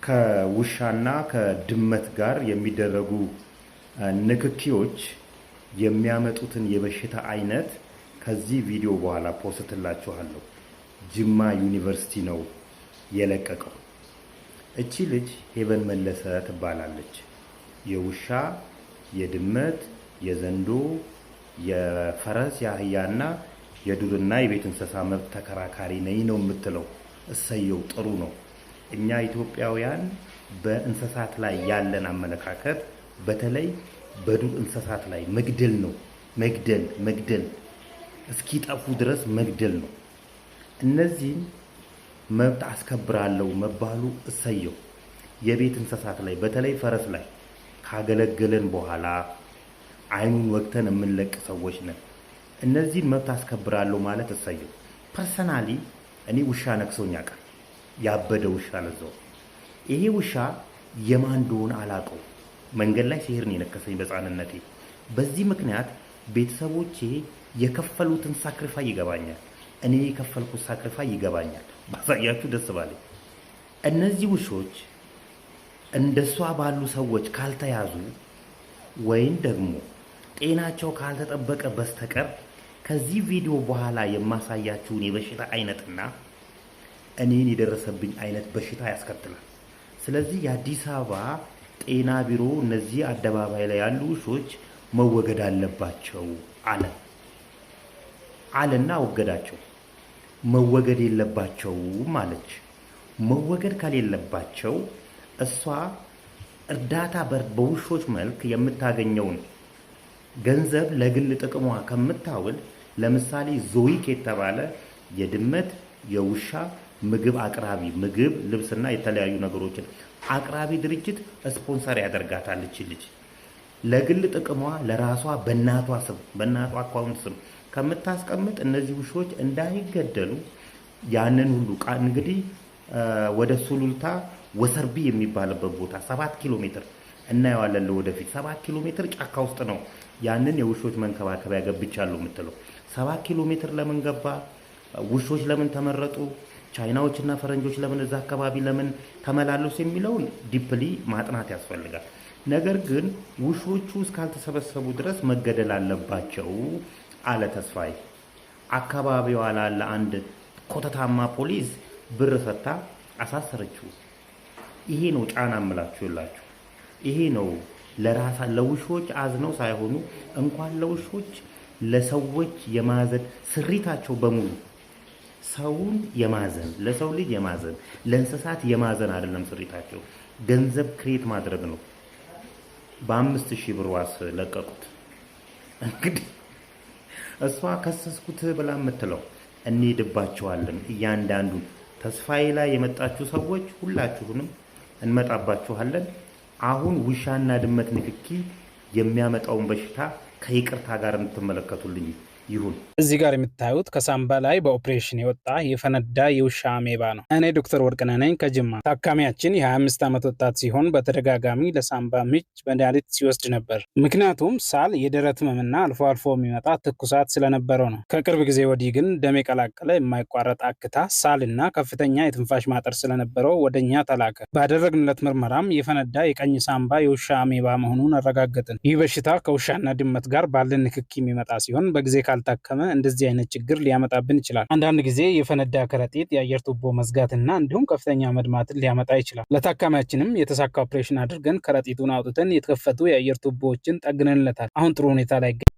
ከውሻና ከድመት ጋር የሚደረጉ ንክኪዎች የሚያመጡትን የበሽታ አይነት ከዚህ ቪዲዮ በኋላ ፖስትላችኋለሁ። ጅማ ዩኒቨርሲቲ ነው የለቀቀው። እቺ ልጅ ሄቨን መለሰ ትባላለች። የውሻ፣ የድመት፣ የዘንዶ፣ የፈረስ፣ የአህያና የዱርና የቤት እንስሳ መብት ተከራካሪ ነኝ ነው የምትለው። እሰየው፣ ጥሩ ነው። እኛ ኢትዮጵያውያን በእንስሳት ላይ ያለን አመለካከት በተለይ በዱር እንስሳት ላይ መግደል ነው። መግደል እስኪጠፉ ድረስ መግደል ነው። እነዚህን መብት አስከብራለሁ መባሉ እሰየው። የቤት እንስሳት ላይ በተለይ ፈረስ ላይ ካገለገለን በኋላ አይኑን ወግተን የምንለቅ ሰዎች ነን። እነዚህን መብት አስከብራለሁ ማለት እሰየው። ፐርሰናሊ እኔ ውሻ ነክሶኝ ያውቃል። ያበደ ውሻ ለዛው። ይሄ ውሻ የማን እንደሆነ አላውቀው። መንገድ ላይ ሲሄድ ነው የነከሰኝ በሕፃንነቴ። በዚህ ምክንያት ቤተሰቦቼ የከፈሉትን ሳክሪፋይ ይገባኛል። እኔ የከፈልኩት ሳክሪፋይ ይገባኛል። ባሳያችሁ ደስ ባለኝ። እነዚህ ውሾች እንደሷ ባሉ ሰዎች ካልተያዙ ወይም ደግሞ ጤናቸው ካልተጠበቀ በስተቀር ከዚህ ቪዲዮ በኋላ የማሳያችሁን የበሽታ አይነትና እኔን የደረሰብኝ አይነት በሽታ ያስከትላል። ስለዚህ የአዲስ አበባ ጤና ቢሮ እነዚህ አደባባይ ላይ ያሉ ውሾች መወገድ አለባቸው አለና ወገዳቸው። መወገድ የለባቸውም አለች። መወገድ ከሌለባቸው እሷ እርዳታ በውሾች መልክ የምታገኘውን ገንዘብ ለግል ጥቅሟ ከምታውል፣ ለምሳሌ ዞይክ የተባለ የድመት የውሻ ምግብ አቅራቢ፣ ምግብ ልብስና የተለያዩ ነገሮችን አቅራቢ ድርጅት ስፖንሰር ያደርጋታል። ልጅ ለግል ጥቅሟ ለራሷ በእናቷ ስም በእናቷ አካውንት ስም ከምታስቀምጥ እነዚህ ውሾች እንዳይገደሉ ያንን ሁሉ እንግዲህ ወደ ሱሉልታ ወሰርቢ የሚባልበት ቦታ 7 ኪሎ ሜትር እናየዋለን። ወደፊት 7 ኪሎ ሜትር ጫካ ውስጥ ነው ያንን የውሾች መንከባከቢያ ገብቻለሁ የምትለው። 7 ኪሎ ሜትር ለምን ገባ? ውሾች ለምን ተመረጡ? ቻይናዎችና ፈረንጆች ለምን እዛ አካባቢ ለምን ተመላለሱ የሚለውን ዲፕሊ ማጥናት ያስፈልጋል። ነገር ግን ውሾቹ እስካልተሰበሰቡ ድረስ መገደል አለባቸው አለ ተስፋዬ። አካባቢዋ ላለ አንድ ኮተታማ ፖሊስ ብር ሰጥታ አሳሰረችው። ይሄ ነው ጫና እምላችሁላችሁ። ይሄ ነው ለውሾች አዝነው ሳይሆኑ እንኳን ለውሾች ለሰዎች የማዘን ስሪታቸው በሙሉ ሰውን የማዘን ለሰው ልጅ የማዘን ለእንስሳት የማዘን አይደለም ስሪታቸው፣ ገንዘብ ክሬት ማድረግ ነው። በ5000 ብር ዋስ ለቀቁት። እንግዲህ እሷ ከሰስኩት ብላ የምትለው እንሄድባቸዋለን። እያንዳንዱ ተስፋዬ ላይ የመጣችሁ ሰዎች ሁላችሁንም እንመጣባችኋለን። አሁን ውሻና ድመት ንክኪ የሚያመጣውን በሽታ ከይቅርታ ጋር እንድትመለከቱልኝ ይሁን። እዚህ ጋር የምታዩት ከሳምባ ላይ በኦፕሬሽን የወጣ የፈነዳ የውሻ አሜባ ነው። እኔ ዶክተር ወርቅነህ ነኝ ከጅማ። ታካሚያችን የ25 ዓመት ወጣት ሲሆን በተደጋጋሚ ለሳምባ ምች መድኃኒት ሲወስድ ነበር። ምክንያቱም ሳል፣ የደረት ህመምና አልፎ አልፎ የሚመጣ ትኩሳት ስለነበረው ነው። ከቅርብ ጊዜ ወዲህ ግን ደም የቀላቀለ የማይቋረጥ አክታ፣ ሳልና ከፍተኛ የትንፋሽ ማጠር ስለነበረው ወደኛ ተላከ። ባደረግንለት ምርመራም የፈነዳ የቀኝ ሳምባ የውሻ አሜባ መሆኑን አረጋገጥን። ይህ በሽታ ከውሻና ድመት ጋር ባለን ንክኪ የሚመጣ ሲሆን በጊዜ ካልታከመ እንደዚህ አይነት ችግር ሊያመጣብን ይችላል። አንዳንድ ጊዜ የፈነዳ ከረጢት፣ የአየር ቱቦ መዝጋትና እንዲሁም ከፍተኛ መድማትን ሊያመጣ ይችላል። ለታካሚያችንም የተሳካ ኦፕሬሽን አድርገን ከረጢቱን አውጥተን የተከፈቱ የአየር ቱቦዎችን ጠግነንለታል። አሁን ጥሩ ሁኔታ ላይ ይገኛል።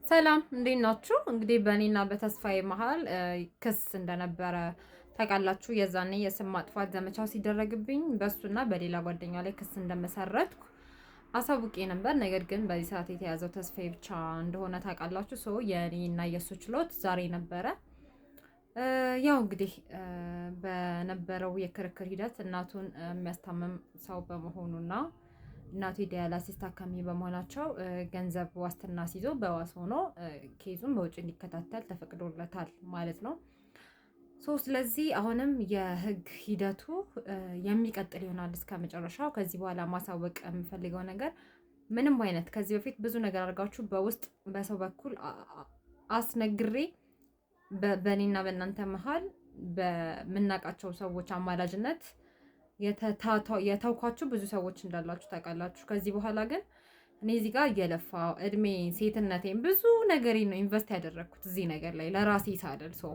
ሰላም፣ እንዴት ናችሁ? እንግዲህ በእኔና በተስፋዬ መሀል ክስ እንደነበረ ታውቃላችሁ። የዛኔ የስም ማጥፋት ዘመቻው ሲደረግብኝ በሱና በሌላ ጓደኛ ላይ ክስ እንደመሰረትኩ አሳውቄ ነበር። ነገር ግን በዚህ ሰዓት የተያዘው ተስፋዬ ብቻ እንደሆነ ታውቃላችሁ። ሰው የኔና የሱ ችሎት ዛሬ ነበረ። ያው እንግዲህ በነበረው የክርክር ሂደት እናቱን የሚያስታምም ሰው በመሆኑና እናቱ የዲያላሲስ ታካሚ በመሆናቸው ገንዘብ ዋስትና ሲይዞ በዋስ ሆኖ ኬዙን በውጭ እንዲከታተል ተፈቅዶለታል ማለት ነው። ስለዚህ አሁንም የህግ ሂደቱ የሚቀጥል ይሆናል እስከ መጨረሻው። ከዚህ በኋላ ማሳወቅ የምፈልገው ነገር ምንም አይነት ከዚህ በፊት ብዙ ነገር አድርጋችሁ በውስጥ በሰው በኩል አስነግሬ በእኔና በእናንተ መሀል በምናውቃቸው ሰዎች አማላጅነት የተውኳችሁ ብዙ ሰዎች እንዳላችሁ ታውቃላችሁ። ከዚህ በኋላ ግን እኔ እዚህ ጋር እየለፋው እድሜ ሴትነቴን ብዙ ነገር ነው ኢንቨስት ያደረኩት እዚህ ነገር ላይ ለራሴ ሳደል ሰው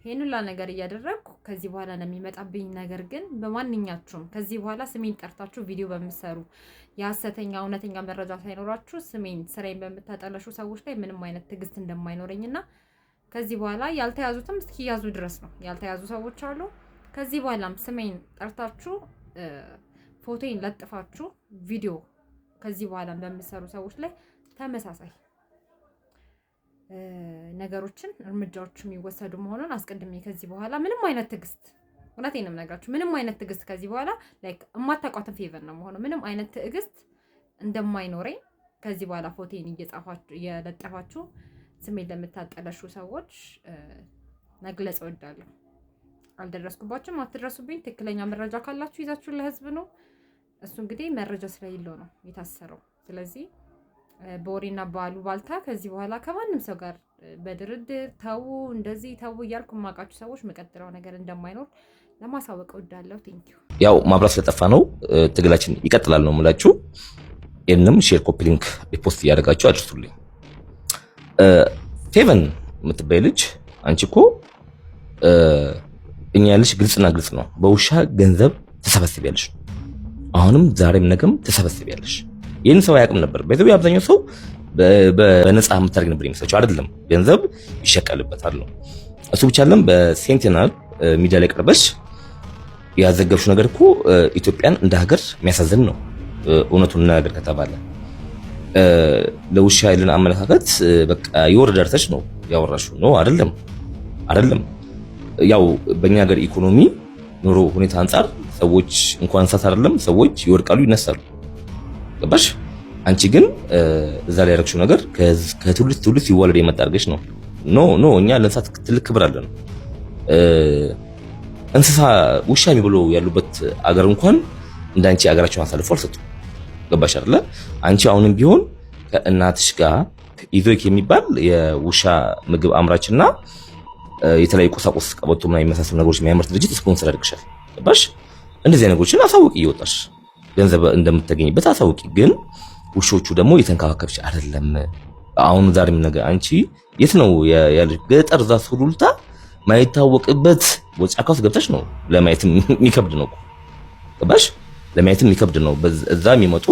ይሄን ሁላ ነገር እያደረኩ ከዚህ በኋላ ለሚመጣብኝ ነገር ግን በማንኛችሁም ከዚህ በኋላ ስሜን ጠርታችሁ ቪዲዮ በመሰሩ የሐሰተኛ እውነተኛ መረጃ ሳይኖራችሁ ስሜን ስራዬን በመታጠለሹ ሰዎች ላይ ምንም አይነት ትዕግስት እንደማይኖረኝና ከዚህ በኋላ ያልተያዙትም እስኪያዙ ድረስ ነው። ያልተያዙ ሰዎች አሉ። ከዚህ በኋላም ስሜን ጠርታችሁ ፎቶዬን ለጥፋችሁ ቪዲዮ ከዚህ በኋላ በሚሰሩ ሰዎች ላይ ተመሳሳይ ነገሮችን እርምጃዎች የሚወሰዱ መሆኑን አስቀድሜ ከዚህ በኋላ ምንም አይነት ትዕግስት እውነቴን ነው የምነግራችሁ። ምንም አይነት ትዕግስት ከዚህ በኋላ ላይክ እማታውቋትን ፌቨር ነው መሆኑ ምንም አይነት ትዕግስት እንደማይኖረኝ ከዚህ በኋላ ፎቶዬን እየለጠፋችሁ ስሜን ለምታጠለሹ ሰዎች መግለጽ እወዳለሁ። አልደረስኩባችሁም፣ አትድረሱብኝ። ትክክለኛ መረጃ ካላችሁ ይዛችሁ ለህዝብ ነው። እሱ እንግዲህ መረጃ ስለሌለው ነው የታሰረው። ስለዚህ በወሬና ባሉባልታ ከዚህ በኋላ ከማንም ሰው ጋር በድርድር ተው እንደዚህ ተው እያልኩ የማውቃችሁ ሰዎች መቀጠለው ነገር እንደማይኖር ለማሳወቅ እወዳለሁ። ቴንኪዩ። ያው ማብራት ስለጠፋ ነው፣ ትግላችን ይቀጥላል ነው የምላችሁ። ይሄንም ሼር፣ ኮፒ ሊንክ፣ ሪፖስት እያደረጋችሁ አድርሱልኝ። ፌቨን የምትባይ ልጅ አንቺ እኮ እኛ ያለሽ ግልጽና ግልጽ ነው። በውሻ ገንዘብ ተሰበስቢያለሽ። አሁንም ዛሬም ነገም ተሰበስቢያለሽ። ይህን ሰው አያውቅም ነበር። በኢትዮጵያ አብዛኛው ሰው በነፃ የምታደርግ ነበር የሚመስላቸው። አይደለም፣ ገንዘብ ይሸቀልበታል ነው። እሱ ብቻ አይደለም። በሴንቲናል ሚዲያ ላይ ቀርበሽ ያዘገብሽው ነገር እኮ ኢትዮጵያን እንደ ሀገር የሚያሳዝን ነው። እውነቱን ነገር ከተባለ ለውሻ ያለን አመለካከት በቃ የወረደ አርተሽ ነው ያወራሽው ነው። አይደለም። ያው በእኛ ሀገር ኢኮኖሚ ኑሮ ሁኔታ አንፃር ሰዎች እንኳን እንስሳት አይደለም ሰዎች ይወድቃሉ ይነሳሉ። ገባሽ? አንቺ ግን እዛ ላይ ያደረግሽው ነገር ከትውልድ ትውልድ ሲዋለድ የመጣ አድርገሽ ነው። ኖ እኛ ለእንስሳት ትልቅ ክብር አለን። እንስሳ ውሻ የሚብሉ ያሉበት አገር እንኳን እንዳንቺ አገራቸውን አሳልፈው አልሰጡም። ገባሽ አይደለ? አንቺ አሁንም ቢሆን ከእናትሽ ጋር ኢዞክ የሚባል የውሻ ምግብ አምራችና የተለያዩ ቁሳቁስ ቀበቶ ምናምን የሚመሳሰሉ ነገሮች የሚያመርት ድርጅት ስፖንሰር ያደርግሻል። ገባሽ? እንደዚህ ነገሮችን አሳውቂ፣ እየወጣሽ ገንዘብ እንደምትገኝበት አሳውቂ። ግን ውሾቹ ደግሞ የተንከባከብሽ አይደለም። አሁን ዛሬም ነገ አንቺ የት ነው ያለሽ? ገጠር ዛፍ ሱሉልታ ማይታወቅበት ጫካ ውስጥ ገብተሽ ነው። ለማየትም የሚከብድ ነው። ገባሽ? ለማየትም የሚከብድ ነው። እዛ የሚመጡ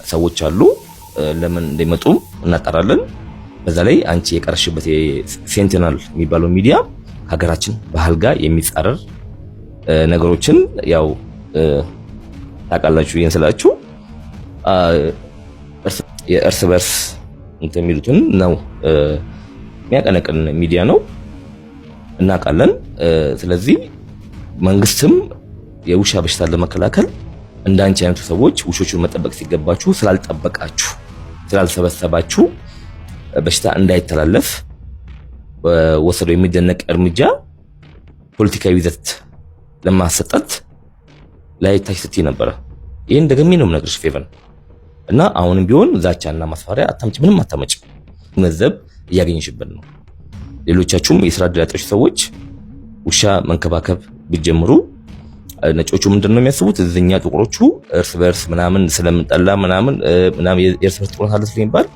ሰዎች አሉ። ለምን እንደሚመጡ እናጣራለን። በዛ ላይ አንቺ የቀረሽበት ሴንቲናል የሚባለው ሚዲያ ሀገራችን ባህል ጋር የሚጻረር ነገሮችን ያው ታውቃላችሁ። ይሄን ስላችሁ የእርስ በርስ እንትን የሚሉትን ነው የሚያቀነቅን ሚዲያ ነው እናውቃለን። ስለዚህ መንግስትም የውሻ በሽታን ለመከላከል እንዳንቺ አይነቱ ሰዎች ውሾቹን መጠበቅ ሲገባችሁ ስላልጠበቃችሁ ስላልሰበሰባችሁ በሽታ እንዳይተላለፍ ወሰደው የሚደነቅ እርምጃ ፖለቲካዊ ይዘት ለማሰጠት ላይ ታይስቲ ነበር። ይሄን ደግሜ ነው የምነግርሽ ፌቨን። እና አሁንም ቢሆን ዛቻና ማስፈራሪያ አታምጪ፣ ምንም አታመጪ። ገንዘብ እያገኘሽበት ነው። ሌሎቻችሁም የስራ ዕድል ያጣችሁ ሰዎች ውሻ መንከባከብ ቢጀምሩ ነጮቹ ምንድነው የሚያስቡት? እዚኛ ጥቁሮቹ እርስ በርስ ምናምን ስለምንጠላ ምናምን የእርስ በርስ ጥቁሮች አለ ስለሚባል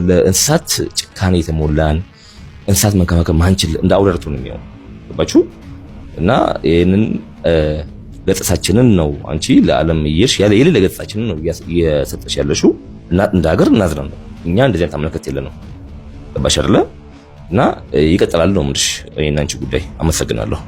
ለእንስሳት ጭካኔ የተሞላን እንስሳት መንከባከብ ማንችል እንደ አውረርቱ ነው የሚሆነው። ገባችሁ? እና ይሄንን ገጽታችንን ነው አንቺ ለዓለም እየሽ ያለ የሌለ ገጽታችንን ነው እየሰጠሽ ያለሽው። እና እንደ ሀገር እናዝናለን እኛ እንደዚህ አይነት አመለካከት የለንም። ገባሽ አይደለ? እና ይቀጥላል ነው የምልሽ እኔና አንቺ ጉዳይ። አመሰግናለሁ።